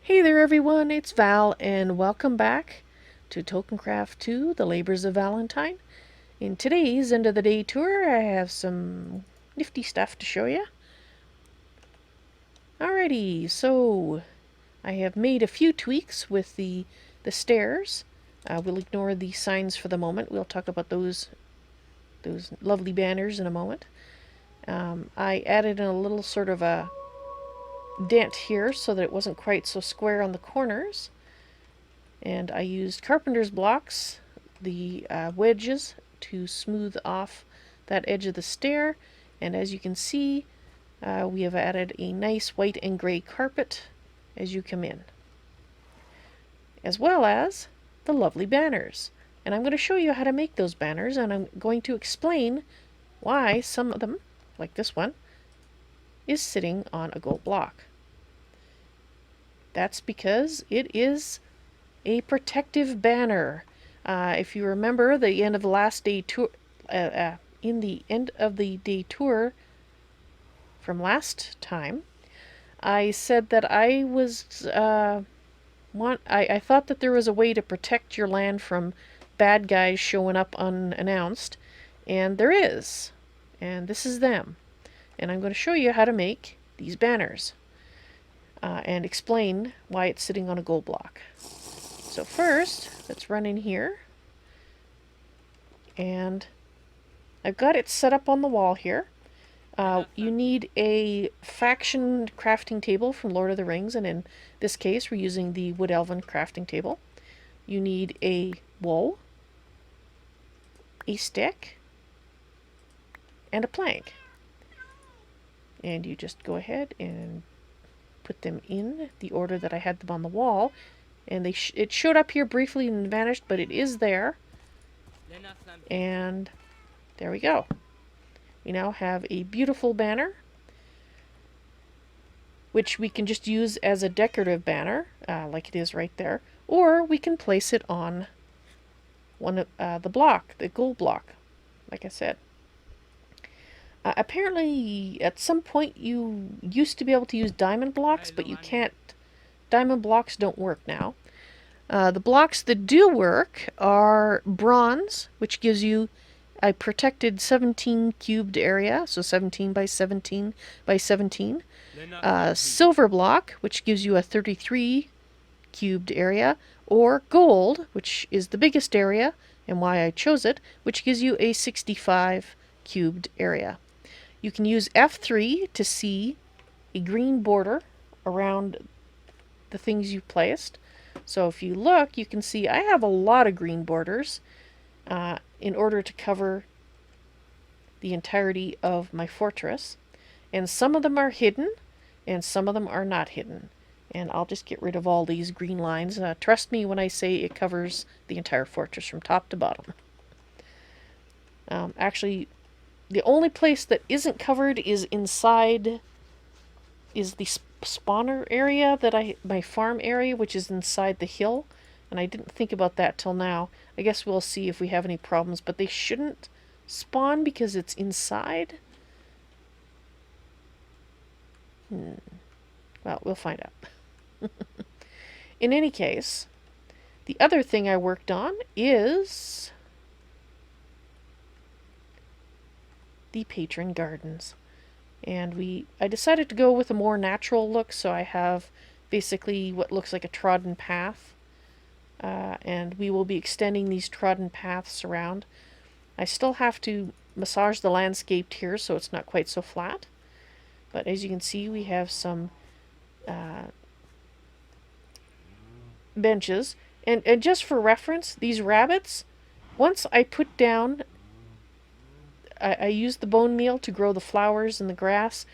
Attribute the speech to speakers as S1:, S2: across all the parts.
S1: Hey there everyone, it's Val and welcome back to Tolkiencraft II, The Labors of Valentine. In today's end of the day tour I have some nifty stuff to show you. Alrighty, so I have made a few tweaks with the stairs. We'll ignore the signs for the moment. We'll talk about those lovely banners in a moment. I added in a little sort of a dent here so that it wasn't quite so square on the corners. And I used carpenter's blocks, the wedges, to smooth off that edge of the stair. And as you can see, we have added a nice white and gray carpet as you come in, as well as the lovely banners. And I'm going to show you how to make those banners, and I'm going to explain why some of them, like this one, is sitting on a gold block. That's because it is a protective banner. If you remember the end of the last day tour, in the end of the day tour from last time, I said that I was I thought that there was a way to protect your land from bad guys showing up unannounced, and there is. And this is them. And I'm going to show you how to make these banners and explain why it's sitting on a gold block. So first, let's run in here, and I've got it set up on the wall here. You need a faction crafting table from Lord of the Rings, and in this case we're using the Wood Elven crafting table. You need a wool, a stick, and a plank. And you just go ahead and put them in the order that I had them on the wall. And it showed up here briefly and vanished, but it is there. And there we go. We now have a beautiful banner, which we can just use as a decorative banner, like it is right there. Or we can place it on one of the block, the gold block, like I said. Apparently, at some point you used to be able to use diamond blocks, but you can't. Diamond blocks don't work now. The blocks that do work are bronze, which gives you a protected 17 cubed area, so 17 by 17 by 17. Silver block, which gives you a 33 cubed area, or gold, which is the biggest area, and why I chose it, which gives you a 65 cubed area. You can use F3 to see a green border around the things you've placed. So if you look, you can see I have a lot of green borders in order to cover the entirety of my fortress. And some of them are hidden, and some of them are not hidden. And I'll just get rid of all these green lines. Trust me when I say it covers the entire fortress from top to bottom. Actually, the only place that isn't covered is inside, is the spawner area my farm area, which is inside the hill. And I didn't think about that till now. I guess we'll see if we have any problems, but they shouldn't spawn because it's inside. Well, we'll find out. In any case, the other thing I worked on is the patron gardens. And I decided to go with a more natural look, so I have basically what looks like a trodden path. And we will be extending these trodden paths around. I still have to massage the landscape here so it's not quite so flat. But as you can see, we have some benches. And just for reference, these rabbits, once I put down, I used the bone meal to grow the flowers and the grass.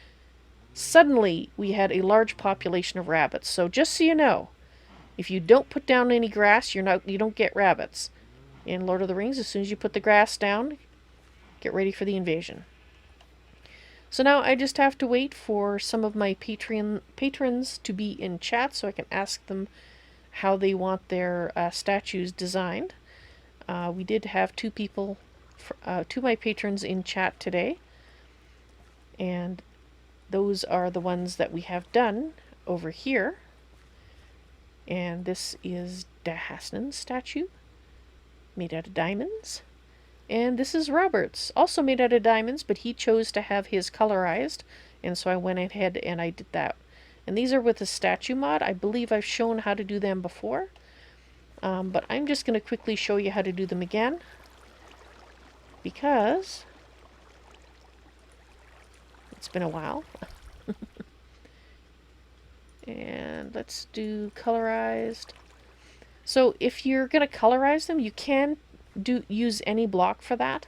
S1: Suddenly, we had a large population of rabbits. So just so you know, if you don't put down any grass, you don't get rabbits. In Lord of the Rings, as soon as you put the grass down, get ready for the invasion. So now I just have to wait for some of my patrons to be in chat so I can ask them how they want their statues designed. We did have two of my patrons in chat today, and those are the ones that we have done over here. And this is Dahasnan's statue, made out of diamonds. And this is Robert's, also made out of diamonds, but he chose to have his colorized, and so I went ahead and I did that. And these are with a statue mod. I believe I've shown how to do them before, but I'm just going to quickly show you how to do them again, because it's been a while. And let's do colorized. So if you're going to colorize them, you can use any block for that,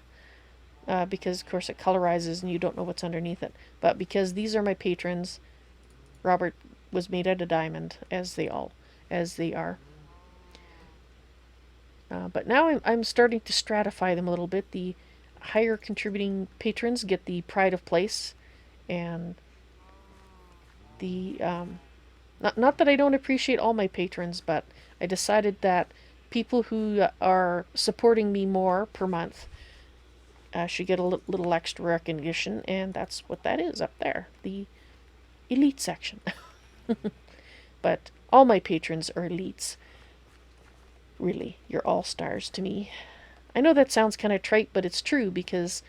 S1: because of course it colorizes and you don't know what's underneath it. But because these are my patrons, Robert was made out of diamond, as they are. But now I'm starting to stratify them a little bit. The higher contributing patrons get the pride of place, and the not that I don't appreciate all my patrons, but I decided that people who are supporting me more per month should get a little extra recognition, and that's what that is up there, the elite section. But all my patrons are elites. Really, you're all stars to me. I know that sounds kind of trite, but it's true, because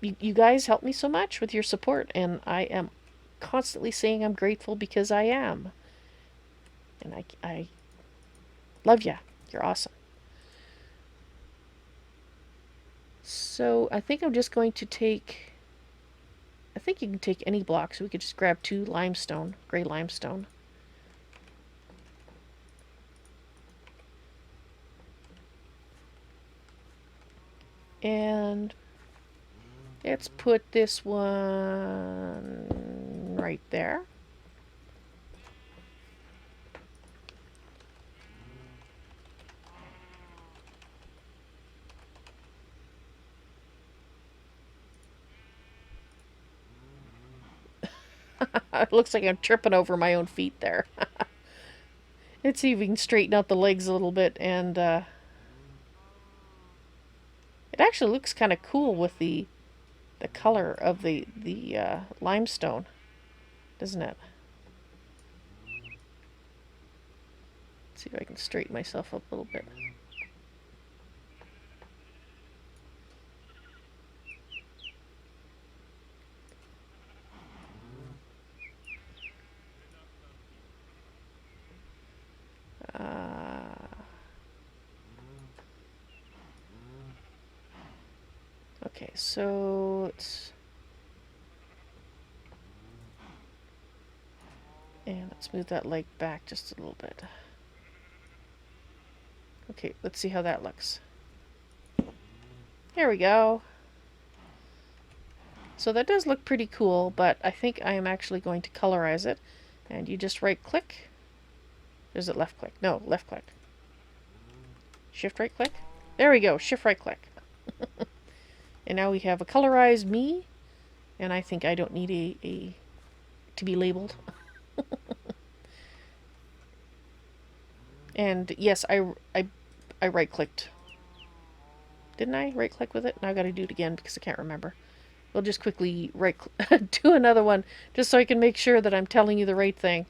S1: you guys help me so much with your support, and I am constantly saying I'm grateful, because I am. And I love ya. You're awesome. So I think I'm just going to take... I think you can take any block, so we could just grab 2 limestone, gray limestone. And let's put this one right there. It looks like I'm tripping over my own feet there. Let's see if we can straighten out the legs a little bit, and it actually looks kind of cool with the color of the limestone, doesn't it? Let's see if I can straighten myself up a little bit. Okay, so let's move that leg back just a little bit. Okay, let's see how that looks. There we go. So that does look pretty cool, but I think I am actually going to colorize it. And you just right click. Or is it left click? No, left click. Shift right click. There we go, shift right click. And now we have a colorized me, and I think I don't need a to be labeled. And yes, I right clicked. Didn't I right click with it? Now I gotta do it again because I can't remember. We'll just quickly do another one just so I can make sure that I'm telling you the right thing.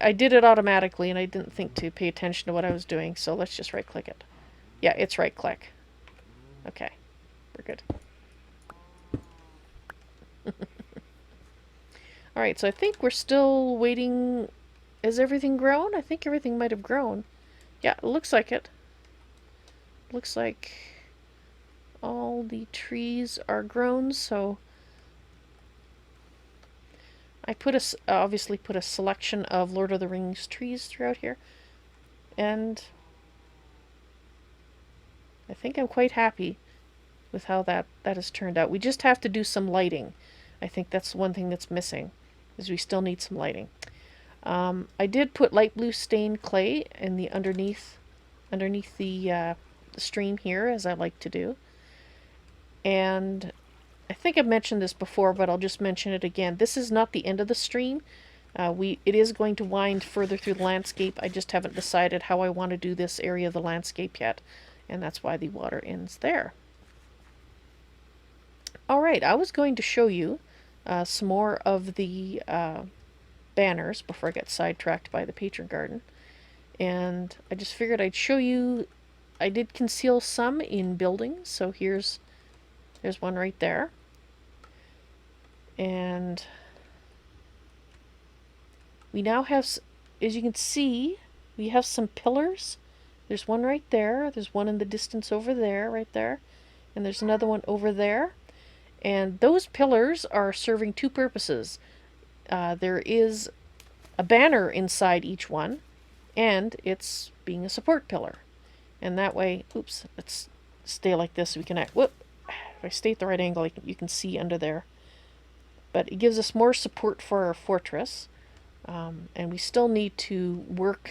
S1: I did it automatically and I didn't think to pay attention to what I was doing, so let's just right click it. Yeah, it's right click. Okay, we're good. Alright, so I think we're still waiting. Is everything grown? I think everything might have grown. Yeah, it looks like it. Looks like all the trees are grown, so I obviously put a selection of Lord of the Rings trees throughout here, and I think I'm quite happy with how that has turned out. We just have to do some lighting. I think that's one thing that's missing, is we still need some lighting. I did put light blue stained clay in the underneath the stream here, as I like to do. And I think I've mentioned this before, but I'll just mention it again. This is not the end of the stream. It is going to wind further through the landscape. I just haven't decided how I want to do this area of the landscape yet, and that's why the water ends there. Alright, I was going to show you some more of the banners before I got sidetracked by the patron garden. And I just figured I'd show you. I did conceal some in buildings, so there's one right there. And we now have, as you can see, we have some pillars. There's one right there. There's one in the distance over there, right there. And there's another one over there. And those pillars are serving two purposes. There is a banner inside each one, and it's being a support pillar. And that way, oops, let's stay like this so we can whoop. If I stay at the right angle, you can see under there. But it gives us more support for our fortress. And we still need to work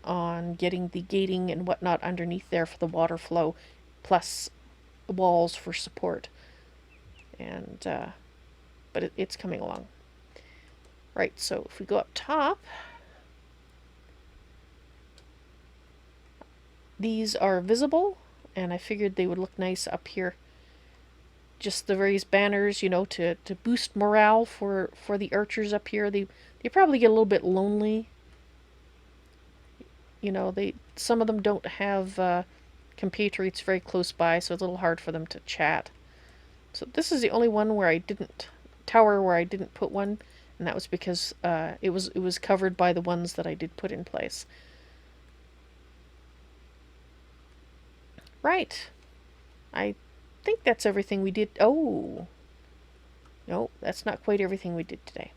S1: on getting the gating and whatnot underneath there for the water flow, plus walls for support. And but it's coming along. Right, so if we go up top, these are visible, and I figured they would look nice up here. Just the various banners, you know, to boost morale for the archers up here. They probably get a little bit lonely. You know, some of them don't have compatriots very close by, so it's a little hard for them to chat. So this is the only one where I didn't put one, and that was because it was covered by the ones that I did put in place. Right. I think that's everything we did. Oh. No, that's not quite everything we did today.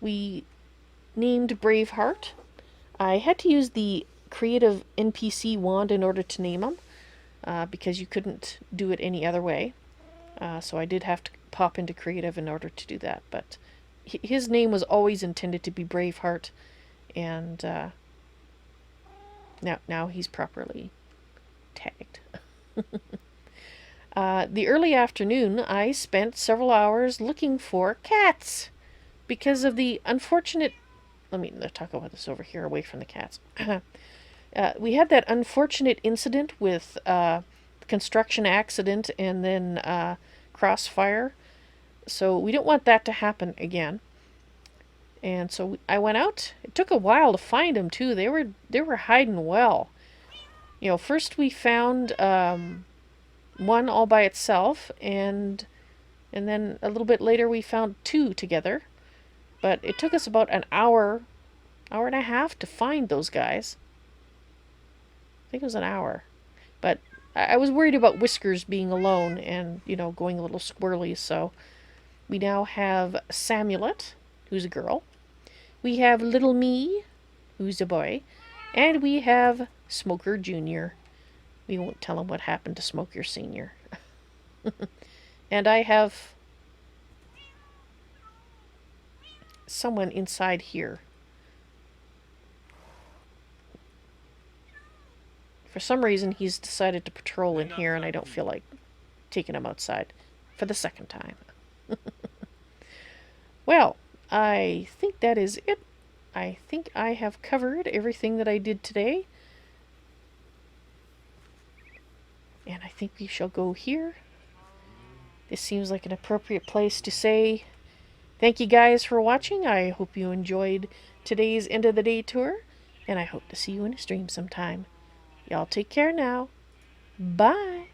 S1: We named Braveheart. I had to use the creative NPC wand in order to name him, because you couldn't do it any other way. So I did have to pop into creative in order to do that. But his name was always intended to be Braveheart, and now he's properly tagged. The early afternoon, I spent several hours looking for cats because of the unfortunate... Let me talk about this over here, away from the cats. We had that unfortunate incident with construction accident and then crossfire. So we don't want that to happen again. And so I went out. It took a while to find them too. They were hiding well. You know, first we found one all by itself, and then a little bit later we found two together. But it took us about an hour and a half to find those guys. I think it was an hour. But I was worried about Whiskers being alone and, you know, going a little squirrely, so we now have Samulet, who's a girl. We have Little Me, who's a boy. And we have Smoker Jr. We won't tell him what happened to Smoker Sr. And I have someone inside here. For some reason, he's decided to patrol in here, and I don't feel like taking him outside for the second time. Well, I think that is it. I think I have covered everything that I did today. And I think we shall go here. This seems like an appropriate place to say thank you guys for watching. I hope you enjoyed today's end of the day tour, and I hope to see you in a stream sometime. Y'all take care now. Bye.